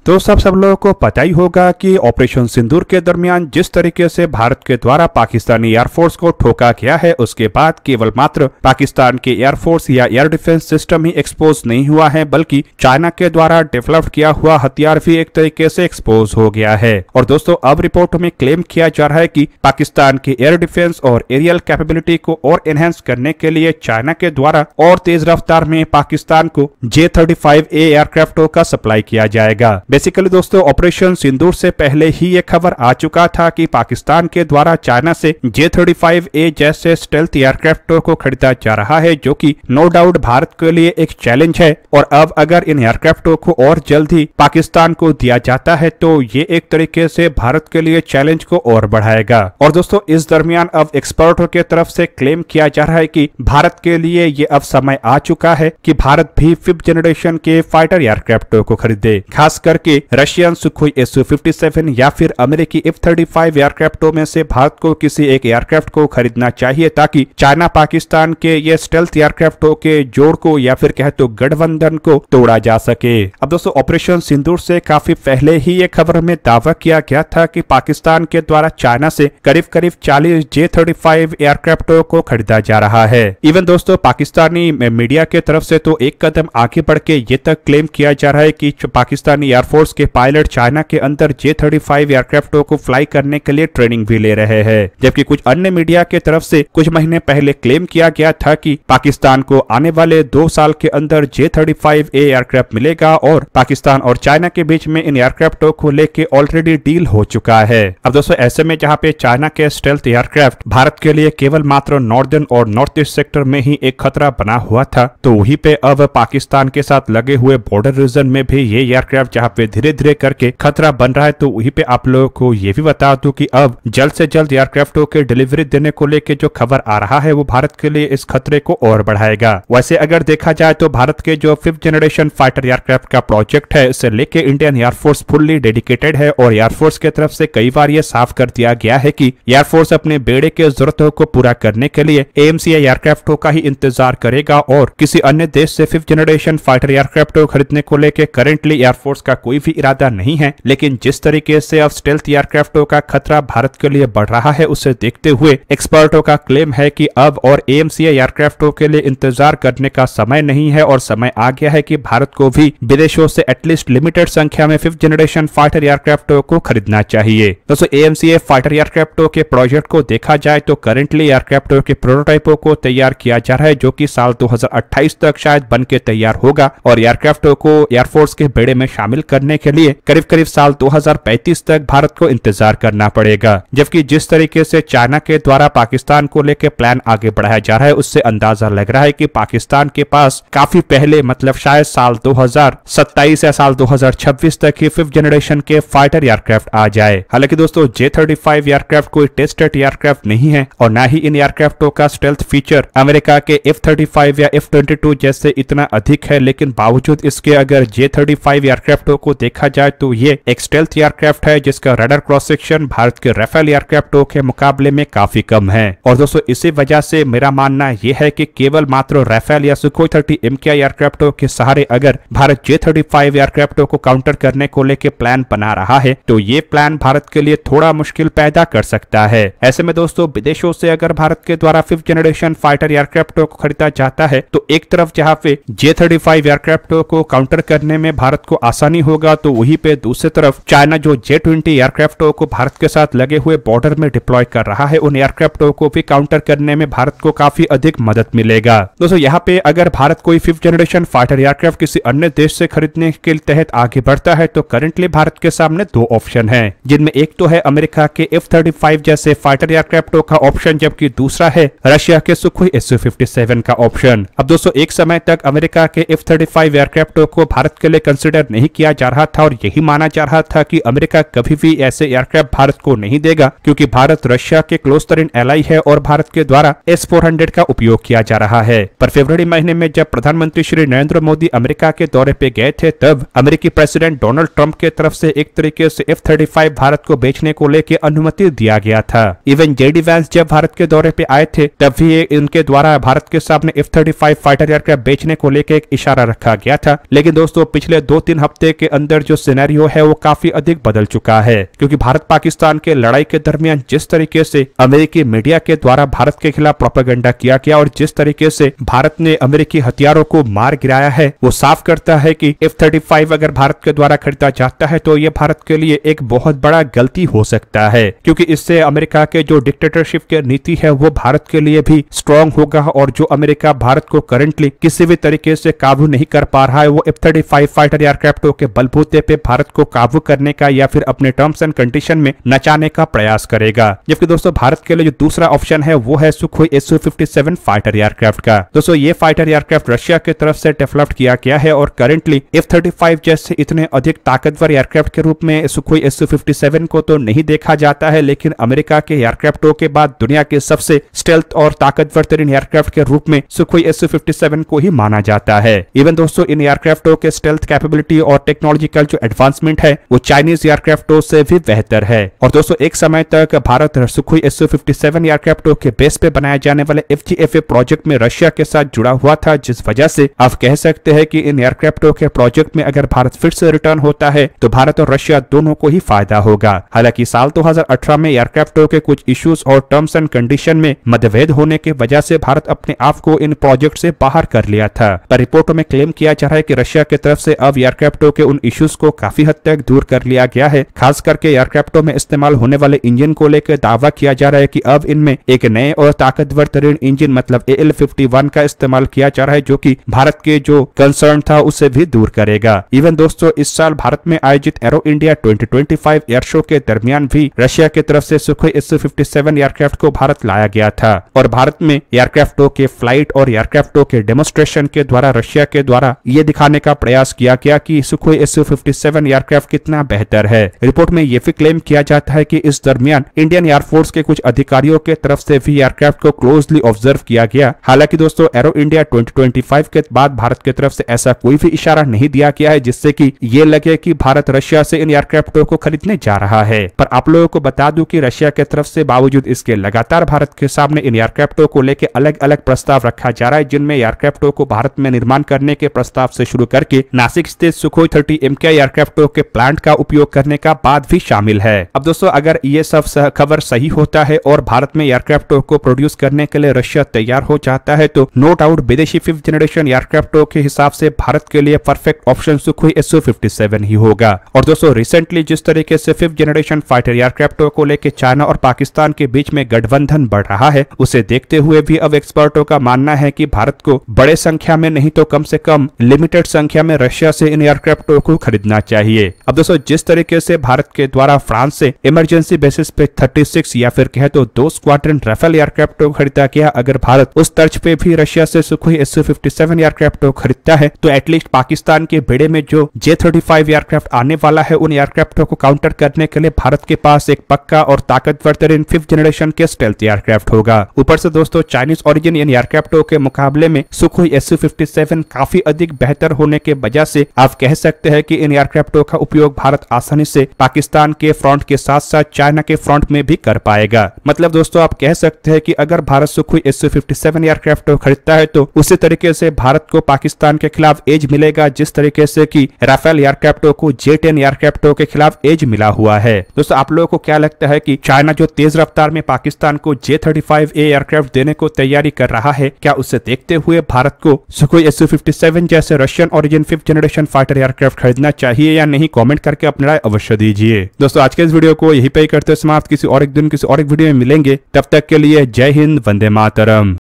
तो सब लोगों को पता ही होगा कि ऑपरेशन सिंदूर के दरमियान जिस तरीके से भारत के द्वारा पाकिस्तानी एयरफोर्स को ठोका गया है, उसके बाद केवल मात्र पाकिस्तान के एयरफोर्स या एयर डिफेंस सिस्टम ही एक्सपोज नहीं हुआ है, बल्कि चाइना के द्वारा डेवलप किया हुआ हथियार भी एक तरीके से एक्सपोज हो गया है। और दोस्तों, अब रिपोर्ट में क्लेम किया जा रहा है कि पाकिस्तान की एयर डिफेंस और एरियल कैपेबिलिटी को और एनहेंस करने के लिए चाइना के द्वारा और तेज रफ्तार में पाकिस्तान को J-35A एयरक्राफ्टों का सप्लाई किया जाएगा। बेसिकली दोस्तों, ऑपरेशन सिंदूर से पहले ही ये खबर आ चुका था कि पाकिस्तान के द्वारा चाइना से J-35A जैसे स्टेल्थ एयरक्राफ्टों को खरीदा जा रहा है, जो कि नो डाउट भारत के लिए एक चैलेंज है। और अब अगर इन एयरक्राफ्टों को और जल्द ही पाकिस्तान को दिया जाता है तो ये एक तरीके से भारत के लिए चैलेंज को और बढ़ाएगा। और दोस्तों, इस दरमियान अब एक्सपर्टों के तरफ से क्लेम किया जा रहा है कि भारत के लिए ये अब समय आ चुका है कि भारत भी 5th जनरेशन के फाइटर एयरक्राफ्टों को खरीदे, खास करके रशियन सुखोई Su-57 या फिर अमेरिकी F-35 एयरक्राफ्टों में से भारत को किसी एक एयरक्राफ्ट को खरीदना चाहिए, ताकि चाइना पाकिस्तान के ये स्टेल्थ एयरक्राफ्टों के जोड़ को या फिर कहे तो गठबंधन को तोड़ा जा सके। अब दोस्तों, ऑपरेशन सिंदूर से काफी पहले ही ये खबर में दावा किया गया था कि पाकिस्तान के द्वारा चाइना से करीब 40 J-35 एयरक्राफ्टों को खरीदा जा रहा है। इवन दोस्तों, पाकिस्तानी मीडिया के तरफ से तो एक कदम आगे बढ़ के ये तक क्लेम किया जा रहा है कि पाकिस्तानी एयरफोर्स के पायलट चाइना के अंदर J-35 एयरक्राफ्टों को फ्लाई करने के लिए ट्रेनिंग भी ले रहे हैं। जबकि कुछ अन्य मीडिया के तरफ से कुछ महीने पहले क्लेम किया गया था कि पाकिस्तान को आने वाले 2 साल के अंदर J-35A एयरक्राफ्ट मिलेगा और पाकिस्तान और चाइना के बीच में इन एयरक्राफ्टों को लेके ऑलरेडी डील हो चुका है। अब दोस्तों, ऐसे में जहां पे चाइना के स्टेल्थ एयरक्राफ्ट भारत के लिए केवल मात्र नॉर्दर्न और नॉर्थ ईस्ट सेक्टर में ही एक खतरा बना हुआ था, तो वहीं पे अब पाकिस्तान के साथ लगे हुए बॉर्डर रीजन में भी ये एयरक्राफ्ट जहां पे धीरे धीरे करके खतरा बन रहा है, तो वहीं पे आप लोगों को ये भी बता दूं कि अब जल्द से जल्द एयरक्राफ्टों के डिलीवरी देने को लेके जो खबर आ रहा है वो भारत के लिए इस खतरे को और बढ़ाएगा। वैसे अगर देखा जाए तो भारत के जो 5th जनरेशन फाइटर एयरक्राफ्ट का प्रोजेक्ट है, इसे लेके इंडियन एयरफोर्स फुल्ली डेडिकेटेड है और एयरफोर्स के तरफ से कई बार ये साफ कर दिया गया है कि एयरफोर्स अपने बेड़े के जरूरतों को पूरा करने के लिए AMCA एयरक्राफ्टों का ही इंतजार करेगा और किसी अन्य देश से 5th जनरेशन फाइटर एयरक्राफ्ट को खरीदने को लेके करेंटली एयरफोर्स का कोई भी इरादा नहीं है। लेकिन जिस तरीके से अब स्टेल्थ एयरक्राफ्टों का खतरा भारत के लिए बढ़ रहा है, उसे देखते हुए एक्सपर्टों का क्लेम है कि अब और AMCA एयरक्राफ्टों के लिए इंतजार करने का समय नहीं है और समय आ गया है कि भारत को भी विदेशों से एटलीस्ट लिमिटेड संख्या में 5th जनरेशन फाइटर एयरक्राफ्टों को खरीदना चाहिए। दोस्तों, AMCA फाइटर एयरक्राफ्टों के प्रोजेक्ट को देखा जाए तो करेंटली एयरक्राफ्टों के प्रोटोटाइपों को तैयार किया जा रहा है, जो कि साल 2028 तक शायद बन के तैयार होगा और एयरक्राफ्टों को एयरफोर्स के बेड़े में शामिल करने के लिए करीब साल 2035 तक भारत को इंतजार करना पड़ेगा। जबकि जिस तरीके से चाइना के द्वारा पाकिस्तान को लेकर प्लान आगे बढ़ाया जा रहा है, उससे अंदाजा लग रहा है कि पाकिस्तान के पास काफी पहले, मतलब शायद साल 2027 या साल 2026 तक ही 5th जनरेशन के फाइटर एयरक्राफ्ट आ जाए। हालांकि दोस्तों, J-35 एयरक्राफ्ट कोई टेस्टेड एयरक्राफ्ट नहीं है और न ही इन एयरक्राफ्टों का स्टेल्थ फीचर अमेरिका के F-35 या F-22 जैसे इतना अधिक है, लेकिन बावजूद इसके अगर J-35 एयरक्राफ्टों को देखा जाए तो ये एक स्टेल्थ एयरक्राफ्ट है जिसका रडार क्रॉस सेक्शन भारत के राफेल एयरक्राफ्टों के मुकाबले में काफी कम है। और दोस्तों, इसी वजह से मेरा मानना यह है कि केवल मात्र राफेल या सुखोई 30 MK एयरक्राफ्टों के सहारे अगर भारत J-35 एयरक्राफ्टों को काउंटर करने को लेकर प्लान बना रहा है, तो ये प्लान भारत के लिए थोड़ा मुश्किल पैदा कर सकता है। ऐसे में दोस्तों, विदेशों से अगर भारत के द्वारा 5th जनरेशन फाइटर एयरक्राफ्टों को खरीदा जाता है, तो एक तरफ जहां पे J-35 एयरक्राफ्टों को काउंटर करने में भारत को आसानी होगा, तो वहीं पे दूसरी तरफ चाइना जो J-20 एयरक्राफ्टों को भारत के साथ लगे हुए बॉर्डर में डिप्लॉय कर रहा है, उन एयरक्राफ्टों को भी काउंटर करने में भारत को काफी अधिक मदद मिलेगा। दोस्तों, यहाँ पे अगर भारत कोई 5th जनरेशन फाइटर एयरक्राफ्ट किसी अन्य देश से खरीदने के तहत आगे बढ़ता है, तो करंटली भारत के सामने 2 ऑप्शन है, जिनमें एक तो है अमेरिका के F-35 जैसे फाइटर एयरक्राफ्टों का ऑप्शन, जबकि दूसरा है रशिया के सुखोई Su-57 का ऑप्शन। अब दोस्तों, एक समय तक अमेरिका के F-35 एयरक्राफ्टों को भारत के लिए कंसिडर नहीं किया जा रहा था और यही माना जा रहा था कि अमेरिका कभी भी ऐसे एयरक्राफ्ट भारत को नहीं देगा, क्योंकि भारत रशिया के क्लोज तरीन एलाई है और भारत के द्वारा S-400 का उपयोग किया जा रहा है। पर फरवरी महीने में जब प्रधानमंत्री श्री नरेंद्र मोदी अमेरिका के दौरे पे गए थे, तब अमेरिकी प्रेसिडेंट डोनाल्ड ट्रंप के तरफ से एक तरीके से F-35 भारत को बेचने को लेकर अनुमति दिया गया था। इवन JD वैंस जब भारत के दौरे पे आए थे, तब भी इनके द्वारा भारत के सामने F-35 फाइटर एयरक्राफ्ट बेचने को लेकर एक इशारा रखा गया था। लेकिन दोस्तों, पिछले 2-3 हफ्ते के अंदर जो सिनेरियो है वो काफी अधिक बदल चुका है, क्योंकि भारत पाकिस्तान के लड़ाई के दरमियान जिस तरीके से अमेरिकी मीडिया के द्वारा भारत के खिलाफ प्रोपेगेंडा किया गया और जिस तरीके से भारत ने अमेरिकी हथियारों को मार गिराया है, वो साफ करता है कि F-35 अगर भारत के द्वारा खरीदा जाता है तो ये भारत के लिए एक बहुत बड़ा गलती हो सकता है, क्योंकि इससे अमेरिका के जो डिक्टेटरशिप की नीति है वो भारत के लिए भी स्ट्रांग होगा और जो अमेरिका भारत को करंटली किसी भी तरीके से काबू नहीं कर पा रहा है, वो F-35 फाइटर एयरक्राफ्टों के बलबूते पे भारत को काबू करने का या फिर अपने टर्म्स एंड कंडीशन में नचाने का प्रयास करेगा। जबकि दोस्तों भारत के लिए जो दूसरा ऑप्शन है वो है सुखोई Su-57 फाइटर एयरक्राफ्ट का। दोस्तों ये फाइटर एयरक्राफ्ट रशिया की तरफ से डेवलप किया गया है और करंटली F-35 जैसे इतने अधिक ताकतवर एयरक्राफ्ट के रूप में सुखोई Su-57 को तो नहीं देखा जाता है, लेकिन अमेरिका के एयरक्राफ्टों के बाद दुनिया के सबसे स्टेल्थ और ताकतवर तरीन एयरक्राफ्ट के रूप में सुखोई Su-57 को ही माना जाता है। इवन दोस्तों इन एयरक्राफ्टों के स्टेल्थ कैपेबिलिटी और टेक्नोलॉजिकल जो एडवांसमेंट है वो चाइनीज एयरक्राफ्टों से भी बेहतर है। और दोस्तों एक समय तक भारत सुखोई Su-57 एयरक्राफ्टों के बेस पे बनाए जाने वाले FGFA प्रोजेक्ट में रशिया के साथ जुड़ा हुआ था, जिस वजह से आप कह सकते हैं कि इन एयरक्राफ्टों के प्रोजेक्ट में अगर भारत फिर से रिटर्न होता है तो भारत और रशिया दोनों को ही फायदा होगा। हालांकि साल 2018 में एयरक्राफ्टों के कुछ इश्यूज और टर्म्स एंड कंडीशन में मतभेद होने की वजह से भारत अपने आप को इन प्रोजेक्ट से बाहर कर लिया था, पर रिपोर्टों में क्लेम किया जा रहा है कि रशिया की तरफ से अब एयरक्राफ्टों के उन इश्यूज को काफी हद तक दूर कर लिया गया है। खास करके एयरक्राफ्टों में इस्तेमाल होने वाले इंजन को लेकर दावा किया जा रहा है कि अब इनमें एक नए और ताकतवर तरीन इंजन मतलब AL-51 का इस्तेमाल किया जा रहा है, जो कि भारत के जो कंसर्न था उसे भी दूर करेगा। इवन दोस्तों इस साल भारत में आयोजित एरो इंडिया 2025 एयर शो के दरमियान भी रशिया की तरफ से सुखोई Su-57 एयरक्राफ्ट को भारत लाया गया था और भारत में एयरक्राफ्टों के फ्लाइट और एयरक्राफ्टों के डेमोन्स्ट्रेशन के द्वारा रशिया के द्वारा ये दिखाने का प्रयास किया गया कि सुखोई Su-57 एयरक्राफ्ट कितना बेहतर है। रिपोर्ट में यह भी क्लेम किया जाता है कि इस दरमियान इंडियन एयरफोर्स के कुछ अधिकारियों के तरफ से भी एयरक्राफ्ट को क्लोजली ऑब्जर्व किया गया। हालांकि दोस्तों एरो इंडिया 2025 के बाद भारत की तरफ से ऐसा कोई भी इशारा नहीं दिया गया है जिससे कि ये लगे कि भारत रशिया से इन एयरक्राफ्टों को खरीदने जा रहा है। पर आप लोगों को बता दूं कि रशिया की तरफ से बावजूद इसके लगातार भारत के सामने इन एयरक्राफ्टों को लेकर अलग अलग प्रस्ताव रखा जा रहा है, जिनमें एयरक्राफ्टों को भारत में निर्माण करने के प्रस्ताव से शुरू करके नासिक स्थित सुखोई 30 MKI एयरक्राफ्टों के प्लांट का उपयोग करने का बात भी शामिल है। अब दोस्तों अगर ये सब खबर सही होता है और भारत में एयरक्राफ्टों को प्रोड्यूस करने के लिए रशिया तैयार हो जाता है तो नो डाउट विदेशी 5th जनरेशन एयरक्राफ्टों के हिसाब से भारत के लिए परफेक्ट ऑप्शन सुखोई Su-57 ही होगा। और दोस्तों रिसेंटली जिस तरीके से 5th जनरेशन फाइटर एयरक्राफ्टों को लेकर चाइना और पाकिस्तान के बीच में गठबंधन बढ़ रहा है, उसे देखते हुए भी अब एक्सपर्टों का मानना है कि भारत को बड़े संख्या में नहीं तो कम से कम लिमिटेड संख्या में रशिया से इन एयरक्राफ्टों को खरीदना चाहिए। अब दोस्तों जिस तरीके से भारत के द्वारा फ्रांस से इमरजेंसी बेसिस पे 36 या फिर कहे तो 2 स्क्वाड्रन राफेल एयरक्राफ्टों को खरीदा गया, अगर भारत उस तर्ज पे भी रशिया से सुखोई Su-57 एयरक्राफ्टों को खरीदता है तो एटलीस्ट पाकिस्तान के बेड़े में जो J-35 एयरक्राफ्ट आने वाला है उन एयरक्राफ्टों को काउंटर करने के लिए भारत के पास एक पक्का और ताकतवर तरीन 5th जनरेशन के स्टेल्थ एयरक्राफ्ट होगा। ऊपर से दोस्तों चाइनीज ओरिजिन इन एयरक्राफ्टों के मुकाबले में सुखोई Su-57 काफी अधिक बेहतर होने के वजह से आप कह सकते हैं कि इन एयरक्राफ्टों का उपयोग भारत आसानी से पाकिस्तान के फ्रंट के साथ साथ चाइना के फ्रंट में भी कर पाएगा। मतलब दोस्तों आप कह सकते हैं कि अगर भारत सुखोई Su-57 एयरक्राफ्ट खरीदता है तो उसी तरीके से भारत को पाकिस्तान के खिलाफ एज मिलेगा जिस तरीके से कि राफेल एयरक्राफ्टों को J-10 एयरक्राफ्टों के खिलाफ एज मिला हुआ है। दोस्तों आप लोगों को क्या लगता है कि चाइना जो तेज रफ्तार में पाकिस्तान को J-35A एयरक्राफ्ट देने को तैयारी कर रहा है, क्या उसे देखते हुए भारत को सुखोई Su-57 जैसे Russian origin 5th generation fighter aircraft खरीदना चाहिए या नहीं? कमेंट करके अपनी राय अवश्य दीजिए। दोस्तों आज के इस वीडियो को यहीं पे ही करते समाप्त। किसी और एक दिन किसी और एक वीडियो में मिलेंगे, तब तक के लिए जय हिंद, वंदे मातरम।